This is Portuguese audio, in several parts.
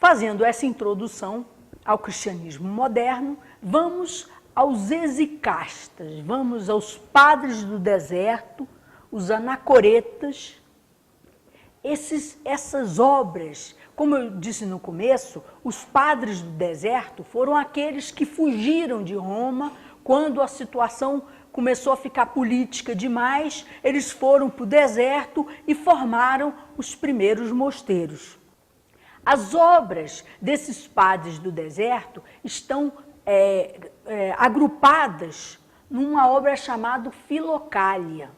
Fazendo essa introdução ao cristianismo moderno, vamos aos exicastas, vamos aos padres do deserto, os anacoretas. Essas obras, como eu disse no começo, os padres do deserto foram aqueles que fugiram de Roma quando a situação começou a ficar política demais. Eles foram para o deserto e formaram os primeiros mosteiros. As obras desses padres do deserto estão agrupadas numa obra chamada Filocália.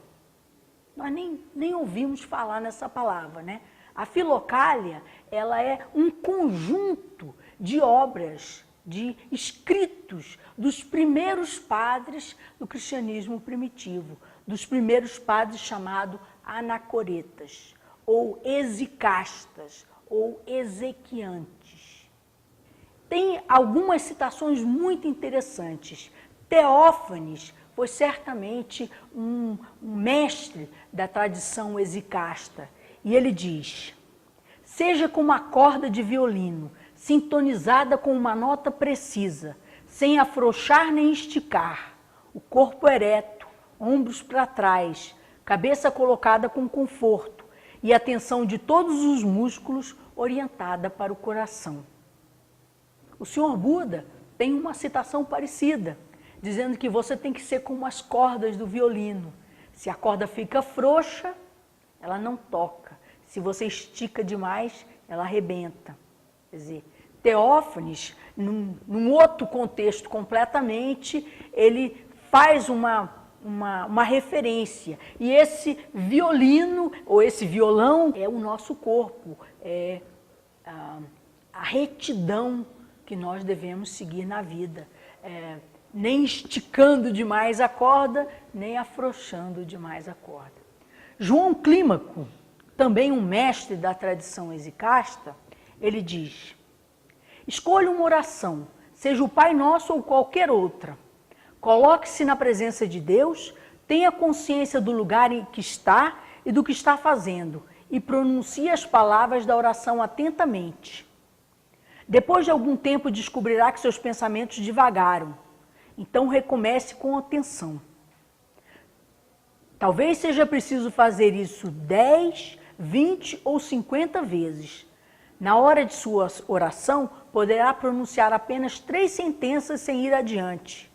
Nós nem ouvimos falar nessa palavra, né? A Filocália, ela é um conjunto de obras, de escritos dos primeiros padres do cristianismo primitivo, dos primeiros padres chamados anacoretas, ou exicastas, ou ezequiantes. Tem algumas citações muito interessantes. Teófanes foi certamente um mestre da tradição exicasta, e ele diz: seja como a corda de violino, sintonizada com uma nota precisa, sem afrouxar nem esticar, o corpo ereto, ombros para trás, cabeça colocada com conforto e a tensão de todos os músculos orientada para o coração. O Senhor Buda tem uma citação parecida, dizendo que você tem que ser como as cordas do violino. Se a corda fica frouxa, ela não toca. Se você estica demais, ela arrebenta. Quer dizer, Teófanes, num outro contexto completamente, ele faz uma referência. E esse violino, ou esse violão, é o nosso corpo, é a retidão que nós devemos seguir na vida. Nem esticando demais a corda, nem afrouxando demais a corda. João Clímaco, também um mestre da tradição exicasta, ele diz: escolha uma oração, seja o Pai Nosso ou qualquer outra. Coloque-se na presença de Deus, tenha consciência do lugar em que está e do que está fazendo, e pronuncie as palavras da oração atentamente. Depois de algum tempo descobrirá que seus pensamentos divagaram. Então recomece com atenção. Talvez seja preciso fazer isso 10, 20 ou 50 vezes. Na hora de sua oração, poderá pronunciar apenas 3 sentenças sem ir adiante.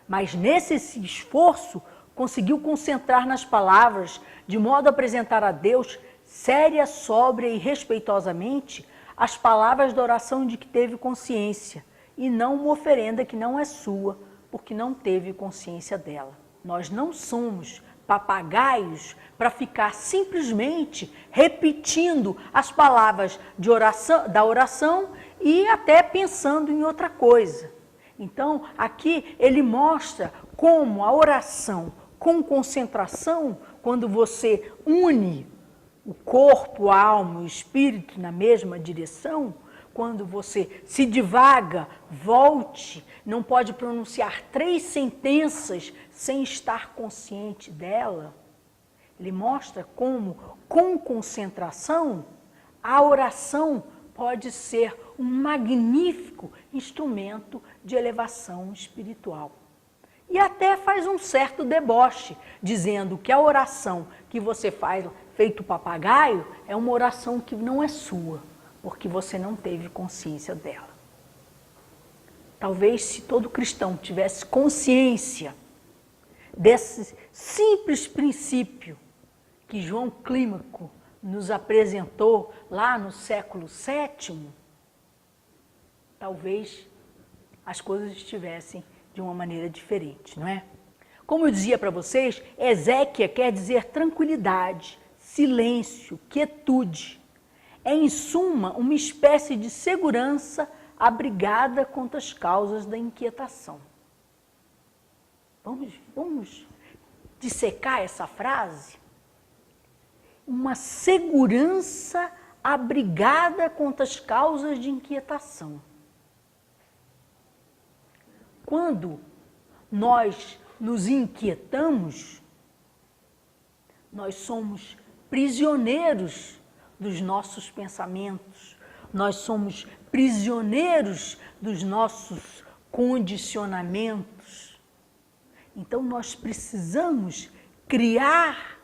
Mas nesse esforço, conseguiu concentrar nas palavras, de modo a apresentar a Deus, séria, sóbria e respeitosamente, as palavras da oração de que teve consciência, e não uma oferenda que não é sua, porque não teve consciência dela. Nós não somos papagaios para ficar simplesmente repetindo as palavras da oração e até pensando em outra coisa. Então, aqui ele mostra como a oração com concentração, quando você une o corpo, a alma e o espírito na mesma direção, quando você se divaga, volte, não pode pronunciar 3 sentenças sem estar consciente dela. Ele mostra como, com concentração, a oração pode ser um magnífico instrumento de elevação espiritual. E até faz um certo deboche, dizendo que a oração que você faz feito papagaio é uma oração que não é sua, porque você não teve consciência dela. Talvez se todo cristão tivesse consciência desse simples princípio que João Clímaco nos apresentou lá no século VII, talvez as coisas estivessem de uma maneira diferente, não é? Como eu dizia para vocês, Ezequia quer dizer tranquilidade, silêncio, quietude. É, em suma, uma espécie de segurança abrigada contra as causas da inquietação. Vamos dissecar essa frase? Uma segurança abrigada contra as causas de inquietação. Quando nós nos inquietamos, nós somos prisioneiros dos nossos pensamentos, nós somos prisioneiros dos nossos condicionamentos. Então nós precisamos criar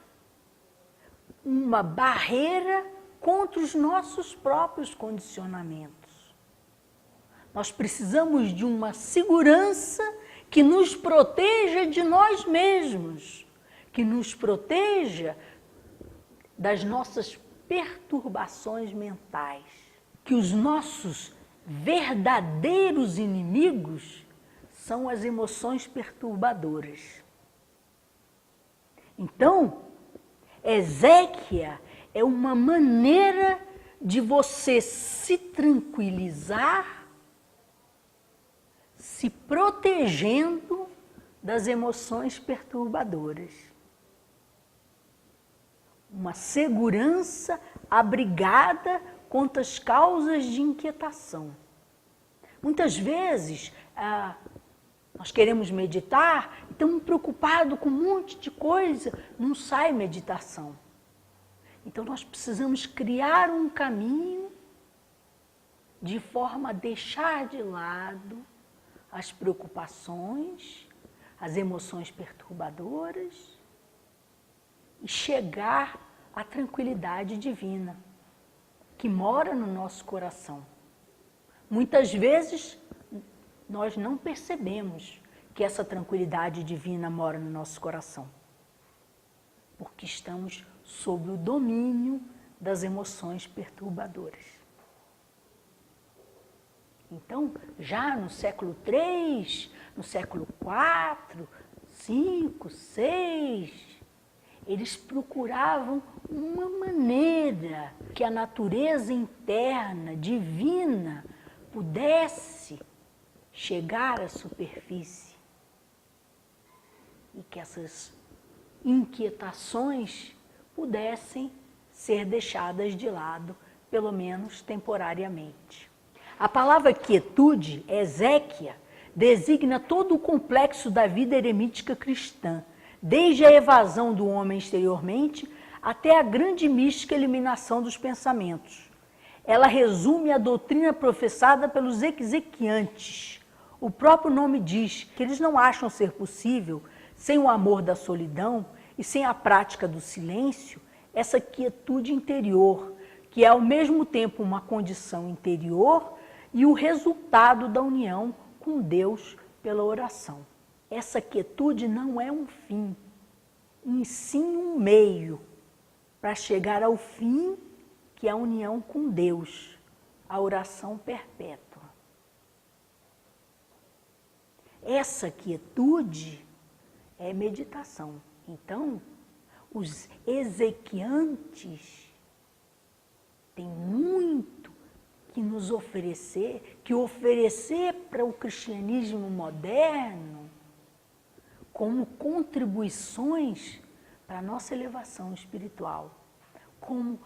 uma barreira contra os nossos próprios condicionamentos. Nós precisamos de uma segurança que nos proteja de nós mesmos, que nos proteja das nossas perturbações mentais, que os nossos verdadeiros inimigos são as emoções perturbadoras. Então, exéquia é uma maneira de você se tranquilizar, se protegendo das emoções perturbadoras. Uma segurança abrigada contra as causas de inquietação. Muitas vezes, nós queremos meditar, estamos preocupados com um monte de coisa, não sai meditação. Então, nós precisamos criar um caminho de forma a deixar de lado as preocupações, as emoções perturbadoras e chegar à tranquilidade divina que mora no nosso coração. Muitas vezes, nós não percebemos que essa tranquilidade divina mora no nosso coração, porque estamos sob o domínio das emoções perturbadoras. Então, já no século III, no século IV, V, VI, eles procuravam uma maneira que a natureza interna, divina, pudesse chegar à superfície e que essas inquietações pudessem ser deixadas de lado, pelo menos temporariamente. A palavra quietude, exéquia, designa todo o complexo da vida eremítica cristã, desde a evasão do homem exteriormente até a grande mística eliminação dos pensamentos. Ela resume a doutrina professada pelos exequiantes. O próprio nome diz que eles não acham ser possível, sem o amor da solidão e sem a prática do silêncio, essa quietude interior, que é ao mesmo tempo uma condição interior e o resultado da união com Deus pela oração. Essa quietude não é um fim, e sim um meio para chegar ao fim, que é a união com Deus, a oração perpétua. Essa quietude é meditação. Então, os exequiantes têm muito que nos oferecer, para o cristianismo moderno como contribuições para a nossa elevação espiritual, como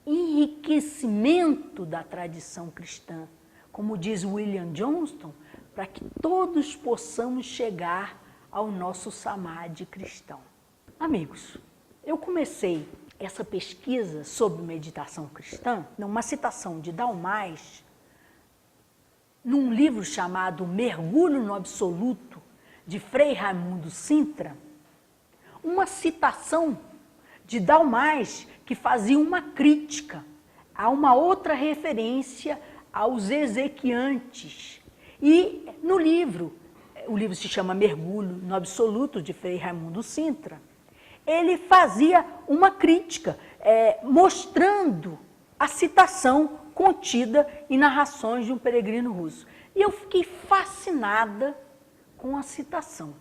enriquecimento da tradição cristã, como diz William Johnston, para que todos possamos chegar ao nosso samadhi cristão. Amigos, eu comecei essa pesquisa sobre meditação cristã numa citação de Dalmais, num livro chamado Mergulho no Absoluto, de Frei Raimundo Sintra, uma citação de Dalmais que fazia uma crítica a uma outra referência aos exequiantes. E no livro, o livro se chama Mergulho no Absoluto, de Frei Raimundo Sintra, ele fazia uma crítica, mostrando a citação contida em Narrações de um Peregrino Russo. E eu fiquei fascinada com a citação.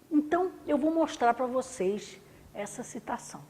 Então, eu vou mostrar para vocês essa citação.